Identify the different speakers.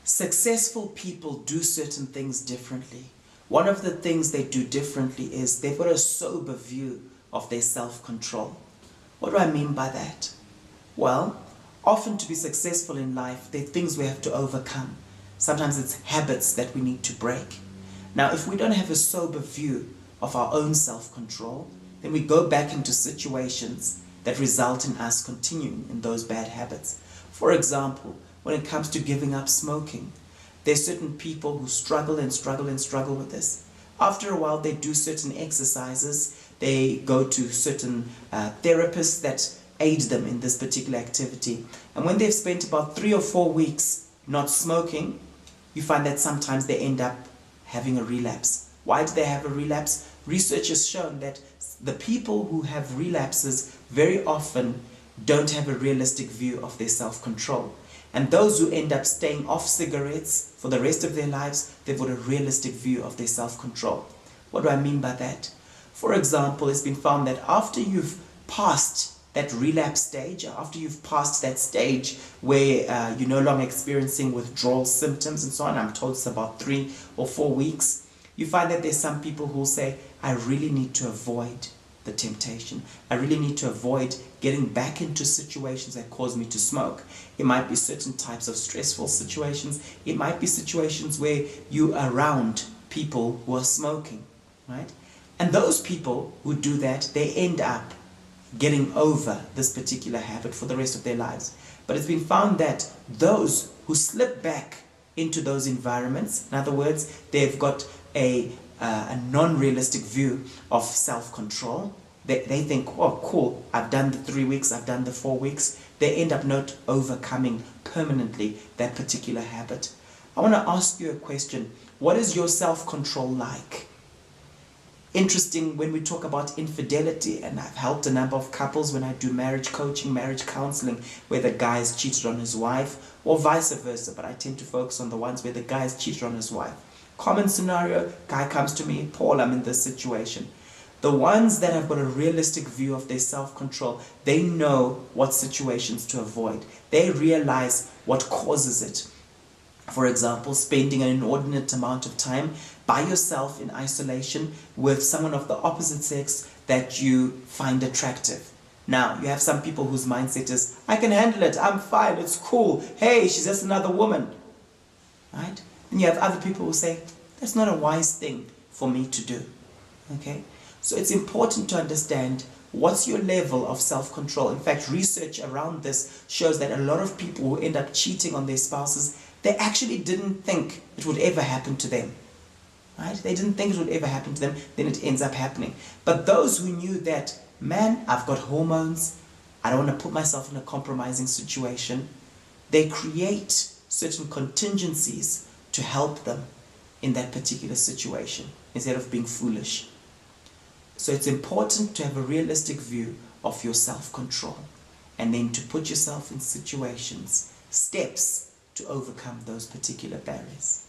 Speaker 1: Successful people do certain things differently. One of the things they do differently is they've got a sober view of their self-control. What do I mean by that? Well, often to be successful in life, there are things we have to overcome. Sometimes it's habits that we need to break. Now, if we don't have a sober view of our own self-control, then we go back into situations that result in us continuing in those bad habits. For example, when it comes to giving up smoking, there's certain people who struggle and struggle and struggle with this. After a while, they do certain exercises, they go to certain therapists that aid them in this particular activity. And when they've spent about 3 or 4 weeks not smoking, you find that sometimes they end up having a relapse. Why do they have a relapse? Research has shown that the people who have relapses very often don't have a realistic view of their self-control. And those who end up staying off cigarettes for the rest of their lives, they've got a realistic view of their self-control. What do I mean by that? For example, it's been found that after you've passed that relapse stage, after you've passed that stage where you're no longer experiencing withdrawal symptoms and so on, I'm told it's about 3 or 4 weeks, you find that there's some people who will say, I really need to avoid the temptation. I really need to avoid getting back into situations that cause me to smoke. It might be certain types of stressful situations. It might be situations where you're around people who are smoking, right? And those people who do that, they end up getting over this particular habit for the rest of their lives. But it's been found that those who slip back into those environments, in other words, they've got a non-realistic view of self-control. They think, oh, cool, I've done the 3 weeks, I've done the 4 weeks. They end up not overcoming permanently that particular habit. I want to ask you a question. What is your self-control like? Interesting, when we talk about infidelity, and I've helped a number of couples when I do marriage coaching, marriage counseling, where the guy's cheated on his wife, or vice versa, but I tend to focus on the ones where the guy's cheated on his wife. Common scenario, guy comes to me, Paul, I'm in this situation. The ones that have got a realistic view of their self-control, they know what situations to avoid. They realize what causes it. For example, spending an inordinate amount of time by yourself in isolation with someone of the opposite sex that you find attractive. Now, you have some people whose mindset is, I can handle it, I'm fine, it's cool, hey, she's just another woman. Right? And you have other people who say, that's not a wise thing for me to do. Okay? So it's important to understand what's your level of self-control. In fact, research around this shows that a lot of people who end up cheating on their spouses, they actually didn't think it would ever happen to them. Right? They didn't think it would ever happen to them, then it ends up happening. But those who knew that, man, I've got hormones, I don't want to put myself in a compromising situation, they create certain contingencies to help them in that particular situation instead of being foolish. So it's important to have a realistic view of your self-control and then to put yourself in situations, steps to overcome those particular barriers.